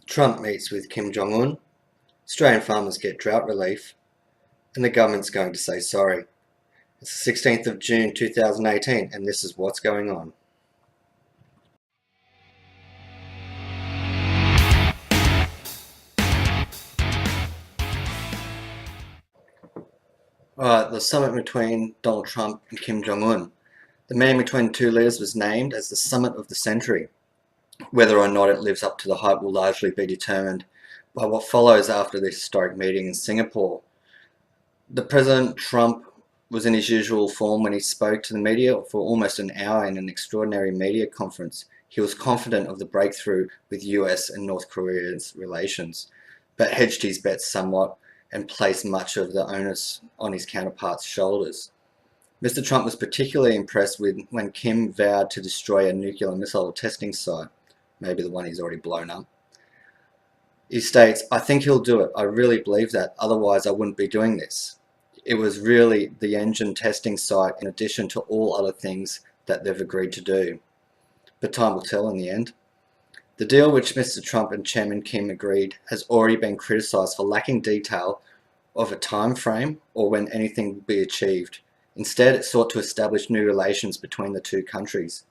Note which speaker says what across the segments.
Speaker 1: Trump meets with Kim Jong Un, Australian farmers get drought relief, and the government's going to say sorry. It's the 16th of June 2018, and this is what's going on. Alright, the summit between Donald Trump and Kim Jong Un. The meeting between the two leaders was named as the summit of the century. Whether or not it lives up to the hype will largely be determined by what follows after the historic meeting in Singapore. The President Trump was in his usual form when he spoke to the media for almost an hour in an extraordinary media conference. He was confident of the breakthrough with US and North Korea's relations, but hedged his bets somewhat and placed much of the onus on his counterpart's shoulders. Mr. Trump was particularly impressed when Kim vowed to destroy a nuclear missile testing site, maybe the one he's already blown up. He states, "I think he'll do it. I really believe that. Otherwise, I wouldn't be doing this." It was really the engine testing site in addition to all other things that they've agreed to do. But time will tell in the end. The deal which Mr. Trump and Chairman Kim agreed has already been criticised for lacking detail of a time frame or when anything will be achieved. Instead, it sought to establish new relations between the two countries.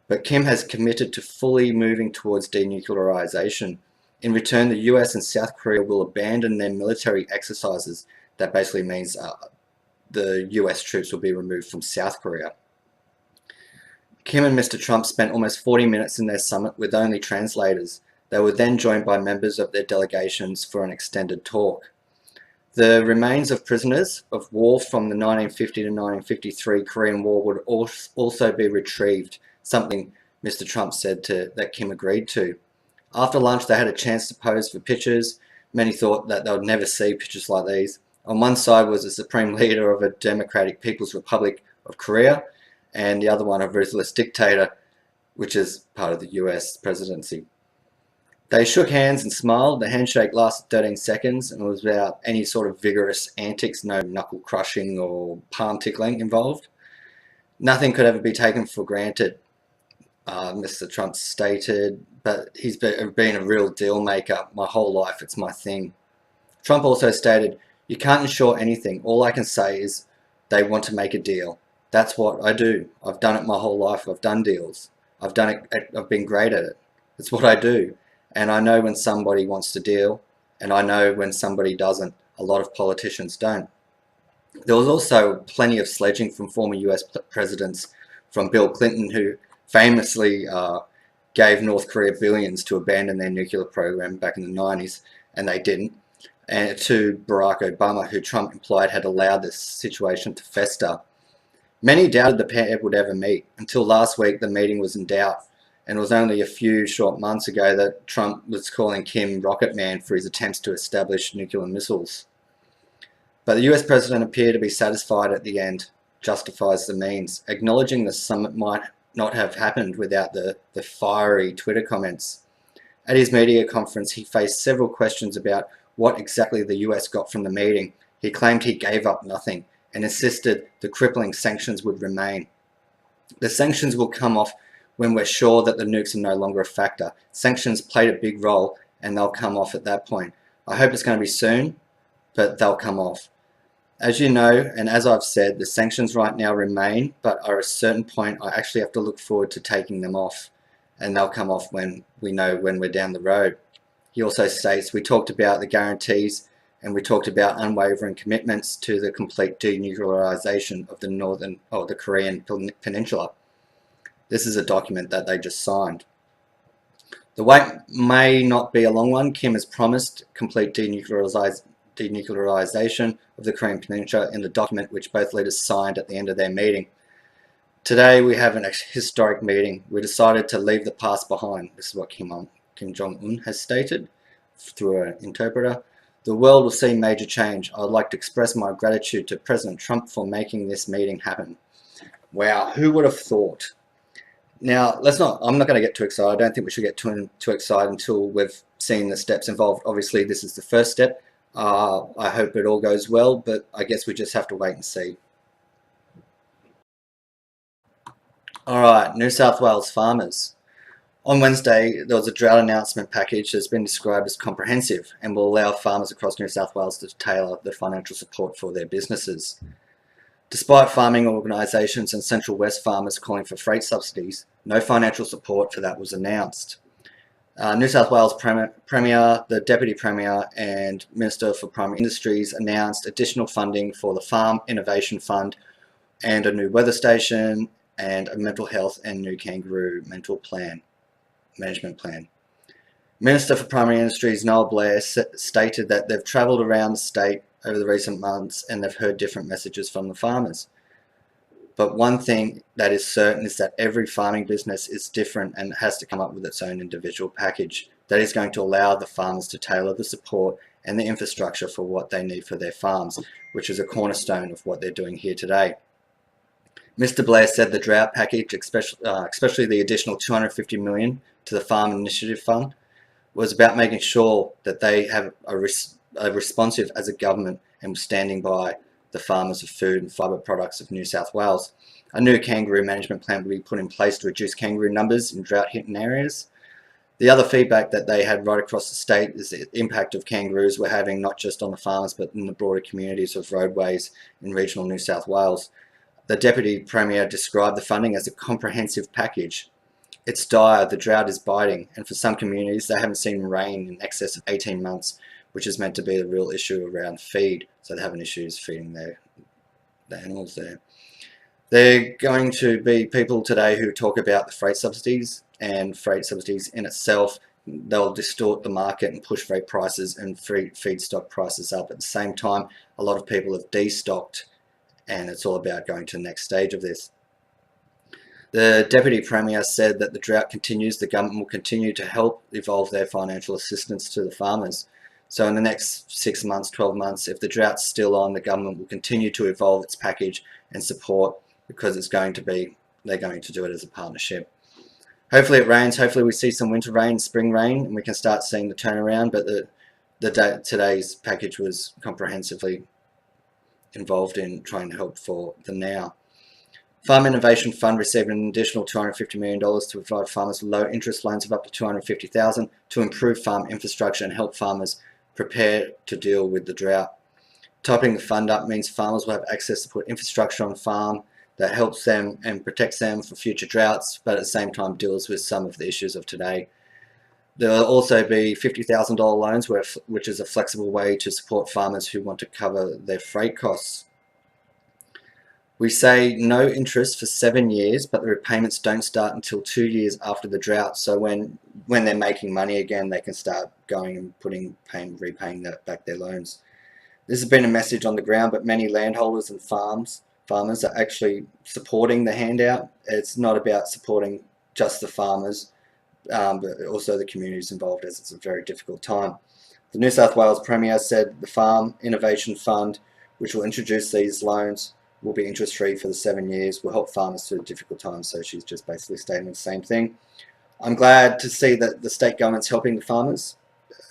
Speaker 1: But Kim has committed to fully moving towards denuclearization. In return, the US and South Korea will abandon their military exercises. That basically means the US troops will be removed from South Korea. Kim and Mr. Trump spent almost 40 minutes in their summit with only translators. They were then joined by members of their delegations for an extended talk. The remains of prisoners of war from the 1950 to 1953 Korean War would also be retrieved, something Mr. Trump said that Kim agreed to. After lunch, they had a chance to pose for pictures. Many thought that they would never see pictures like these. On one side was the supreme leader of a Democratic People's Republic of Korea, and the other one a ruthless dictator, which is part of the US presidency. They shook hands and smiled. The handshake lasted 13 seconds and was without any sort of vigorous antics, no knuckle crushing or palm tickling involved. Nothing could ever be taken for granted, Mr. Trump stated, but he's been a real deal maker. My whole life, it's my thing. Trump also stated, "You can't ensure anything. All I can say is they want to make a deal. That's what I do. I've done it my whole life. I've done deals. I've done it. I've been great at it. It's what I do. And I know when somebody wants to deal, and I know when somebody doesn't. A lot of politicians don't." There was also plenty of sledging from former US presidents, from Bill Clinton, who famously gave North Korea billions to abandon their nuclear program back in the 90s, and they didn't, and to Barack Obama, who Trump implied had allowed this situation to fester. Many doubted the pair would ever meet. Until last week, the meeting was in doubt, and it was only a few short months ago that Trump was calling Kim Rocket Man for his attempts to establish nuclear missiles. But the US president appeared to be satisfied at the end, justifies the means, acknowledging the summit might not have happened without the fiery Twitter comments. At his media conference, he faced several questions about what exactly the US got from the meeting. He claimed he gave up nothing and insisted the crippling sanctions would remain. The sanctions will come off when we're sure that the nukes are no longer a factor. Sanctions played a big role and they'll come off at that point. I hope it's going to be soon, but they'll come off. As you know, and as I've said, the sanctions right now remain, but at a certain point I actually have to look forward to taking them off, and they'll come off when we know when we're down the road. He also states, "We talked about the guarantees and we talked about unwavering commitments to the complete denuclearization of the Korean peninsula." This is a document that they just signed. The wait may not be a long one. Kim has promised complete denuclearization of the Korean peninsula in the document which both leaders signed at the end of their meeting. Today we have an historic meeting. We decided to leave the past behind. This is what Kim Jong Un has stated through an interpreter. "The world will see major change. I'd like to express my gratitude to President Trump for making this meeting happen." Wow, who would have thought? Now, I'm not going to get too excited. I don't think we should get too excited until we've seen the steps involved. Obviously, this is the first step. I hope it all goes well, but I guess we just have to wait and see. Alright, New South Wales farmers. On Wednesday, there was a drought announcement package that's been described as comprehensive and will allow farmers across New South Wales to tailor the financial support for their businesses. Despite farming organisations and Central West farmers calling for freight subsidies, no financial support for that was announced. New South Wales Premier, the Deputy Premier and Minister for Primary Industries announced additional funding for the Farm Innovation Fund and a new weather station and a mental health and new kangaroo management plan. Minister for Primary Industries Noel Blair stated that they've travelled around the state over the recent months and they've heard different messages from the farmers. But one thing that is certain is that every farming business is different and has to come up with its own individual package that is going to allow the farmers to tailor the support and the infrastructure for what they need for their farms, which is a cornerstone of what they're doing here today. Mr. Blair said the drought package, especially the additional $250 million to the Farm Initiative Fund, was about making sure that they have a responsive as a government and standing by the farmers of food and fibre products of New South Wales. A new kangaroo management plan will be put in place to reduce kangaroo numbers in drought-hit areas. The other feedback that they had right across the state is the impact of kangaroos were having not just on the farmers but in the broader communities of roadways in regional New South Wales. The Deputy Premier described the funding as a comprehensive package. It's dire, the drought is biting, and for some communities they haven't seen rain in excess of 18 months, which is meant to be a real issue around feed, so they're having issues feeding the animals there. There are going to be people today who talk about the freight subsidies, and freight subsidies in itself, they'll distort the market and push freight prices and feedstock prices up. At the same time, a lot of people have destocked, and it's all about going to the next stage of this. The Deputy Premier said that the drought continues, the government will continue to help evolve their financial assistance to the farmers. So in the next 6 months, 12 months, if the drought's still on, the government will continue to evolve its package and support, because they're going to do it as a partnership. Hopefully it rains, hopefully we see some winter rain, spring rain, and we can start seeing the turnaround, but today's package was comprehensively involved in trying to help for the now. Farm Innovation Fund received an additional $250 million to provide farmers with low interest loans of up to $250,000 to improve farm infrastructure and help farmers prepare to deal with the drought. Topping the fund up means farmers will have access to put infrastructure on farm that helps them and protects them for future droughts, but at the same time deals with some of the issues of today. There will also be $50,000 loans, which is a flexible way to support farmers who want to cover their freight costs. We say no interest for 7 years, but the repayments don't start until 2 years after the drought. So when they're making money again, they can start going and repaying back their loans. This has been a message on the ground, but many landholders and farmers are actually supporting the handout. It's not about supporting just the farmers, but also the communities involved, as it's a very difficult time. The New South Wales Premier said the Farm Innovation Fund, which will introduce these loans, will be interest-free for the 7 years, will help farmers through difficult times. So she's just basically stating the same thing. I'm glad to see that the state government's helping the farmers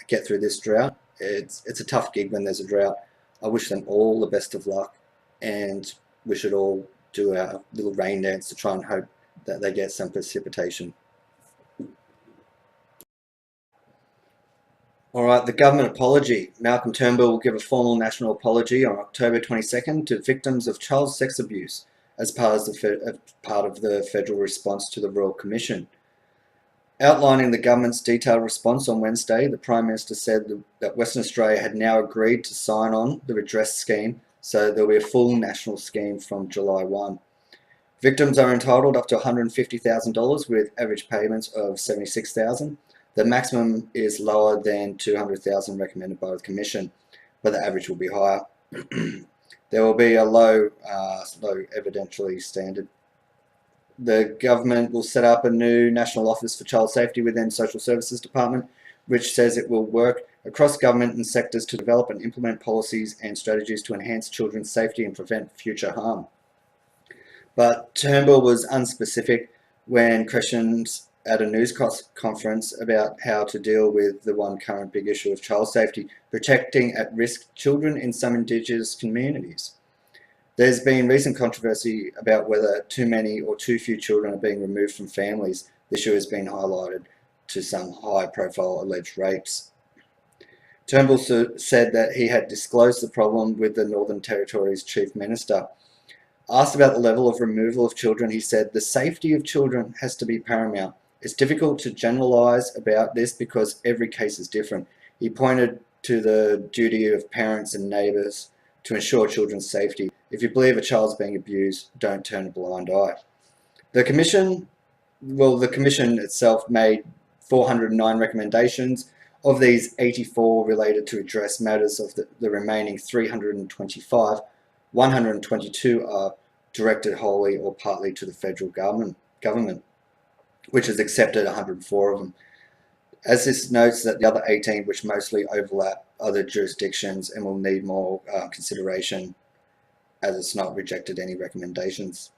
Speaker 1: get through this drought. It's a tough gig when there's a drought. I wish them all the best of luck, and we should all do our little rain dance to try and hope that they get some precipitation. Alright, the government apology. Malcolm Turnbull will give a formal national apology on October 22nd to victims of child sex abuse as part of the federal response to the Royal Commission. Outlining the government's detailed response on Wednesday, the Prime Minister said that Western Australia had now agreed to sign on the redress scheme, so there will be a full national scheme from July 1. Victims are entitled up to $150,000 with average payments of $76,000. The maximum is lower than $200,000 recommended by the Commission, but the average will be higher. There will be a low evidentiary standard. The government will set up a new National Office for Child Safety within Social Services Department, which says it will work across government and sectors to develop and implement policies and strategies to enhance children's safety and prevent future harm. But Turnbull was unspecific when questioned at a news conference about how to deal with the one current big issue of child safety, protecting at-risk children in some Indigenous communities. There's been recent controversy about whether too many or too few children are being removed from families the issue has been highlighted to some high-profile alleged rapes. Turnbull said that he had disclosed the problem with the Northern Territory's Chief Minister. Asked about the level of removal of children, he said, "The safety of children has to be paramount. It's difficult to generalise about this because every case is different." He pointed to the duty of parents and neighbours to ensure children's safety. If you believe a child's being abused, don't turn a blind eye. The Commission itself made 409 recommendations. Of these, 84 related to address matters of the remaining 325. 122 are directed wholly or partly to the federal government, which has accepted 104 of them. As this notes that the other 18, which mostly overlap other jurisdictions and will need more consideration, as it's not rejected any recommendations.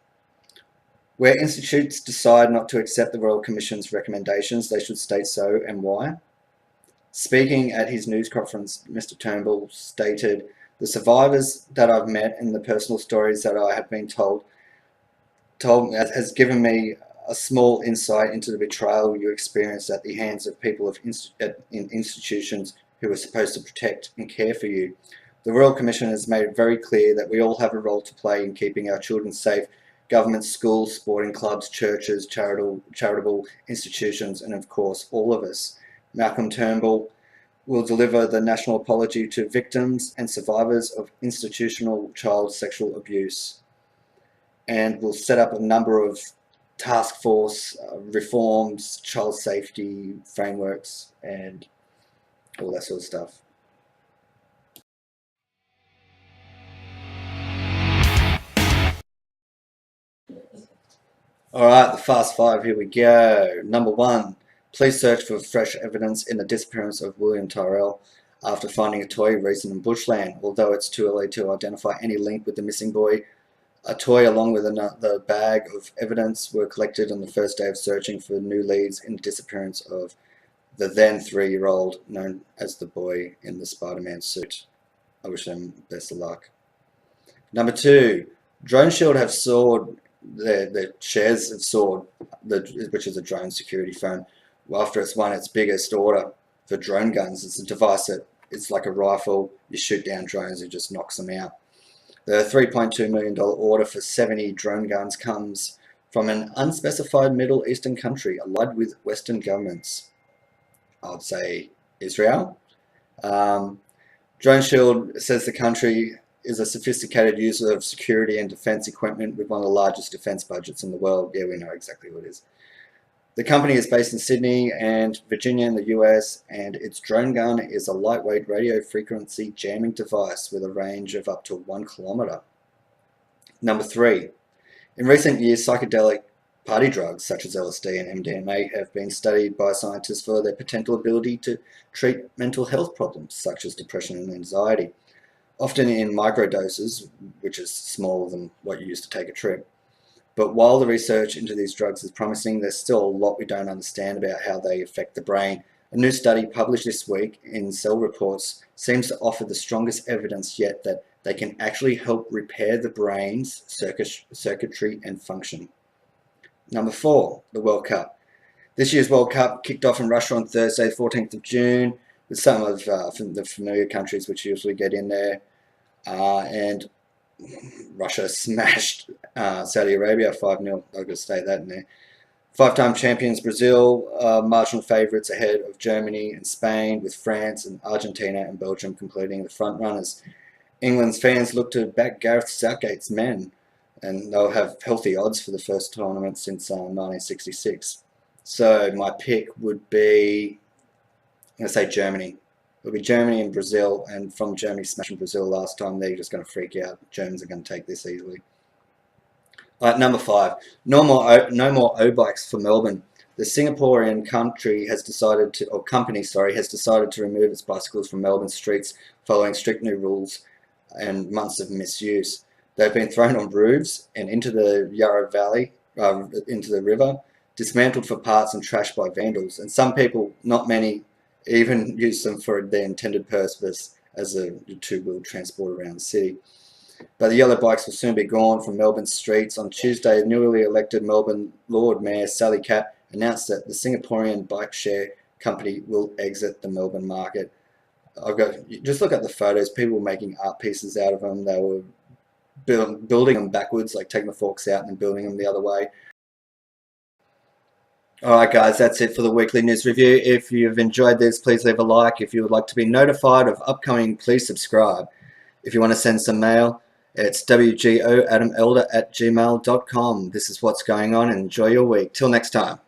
Speaker 1: Where institutes decide not to accept the Royal Commission's recommendations, they should state so and why. Speaking at his news conference, Mr. Turnbull stated, "The survivors that I've met and the personal stories that I have been told has given me a small insight into the betrayal you experienced at the hands of people in institutions who are supposed to protect and care for you. The Royal Commission has made it very clear that we all have a role to play in keeping our children safe. Governments, schools, sporting clubs, churches, charitable institutions, and of course all of us. Malcolm Turnbull will deliver the national apology to victims and survivors of institutional child sexual abuse, and will set up a number of task force reforms, child safety frameworks, and all that sort of stuff." Alright, the fast five, here we go. Number 1, police search for fresh evidence in the disappearance of William Tyrrell after finding a toy recent in bushland. Although it's too early to identify any link with the missing boy, a toy along with the bag of evidence were collected on the first day of searching for new leads in the disappearance of the then 3-year-old known as the boy in the Spider-Man suit. I wish them best of luck. Number 2, Dronesheild have soared. Their shares have soared, which is a drone security firm, after it's won its biggest order for drone guns. It's a device that it's like a rifle. You shoot down drones, it just knocks them out. The $3.2 million order for 70 drone guns comes from an unspecified Middle Eastern country allied with Western governments. I would say Israel. Dronesheild says the country is a sophisticated user of security and defense equipment with one of the largest defense budgets in the world. Yeah, we know exactly what it is. The company is based in Sydney and Virginia in the US, and its drone gun is a lightweight radio frequency jamming device with a range of up to 1 kilometer. Number 3, in recent years, psychedelic party drugs such as LSD and MDMA have been studied by scientists for their potential ability to treat mental health problems such as depression and anxiety, often in microdoses, which is smaller than what you use to take a trip. But while the research into these drugs is promising, there's still a lot we don't understand about how they affect the brain. A new study published this week in Cell Reports seems to offer the strongest evidence yet that they can actually help repair the brain's circuitry and function. Number 4, the World Cup. This year's World Cup kicked off in Russia on Thursday, 14th of June, with some of the familiar countries which usually get in there. And Russia smashed Saudi Arabia 5-0. I've got to state that in there. 5-time champions Brazil, marginal favourites ahead of Germany and Spain, with France and Argentina and Belgium completing the front runners. England's fans look to back Gareth Southgate's men, and they'll have healthy odds for the first tournament since 1966. So my pick would be, I'm going to say Germany. It'll be Germany and Brazil, and from Germany smashing Brazil last time, they're just going to freak out. Germans are going to take this easily. Number 5, no more oBikes for Melbourne. The Singaporean company has decided to remove its bicycles from Melbourne streets following strict new rules and months of misuse. They've been thrown on roofs and into the Yarra Valley, into the river, dismantled for parts and trashed by vandals. And some people, not many, even use them for their intended purpose as a two-wheel transport around the city. But the yellow bikes will soon be gone from Melbourne streets. On Tuesday, newly elected Melbourne Lord Mayor Sally Capp announced that the Singaporean bike share company will exit the Melbourne market. Just look at the photos. People were making art pieces out of them. They were building them backwards, like taking the forks out and building them the other way. Alright guys, that's it for the weekly news review. If you've enjoyed this, please leave a like. If you would like to be notified of upcoming, please subscribe. If you want to send some mail, it's wgoadamelder@gmail.com. This is what's going on, and enjoy your week. Till next time.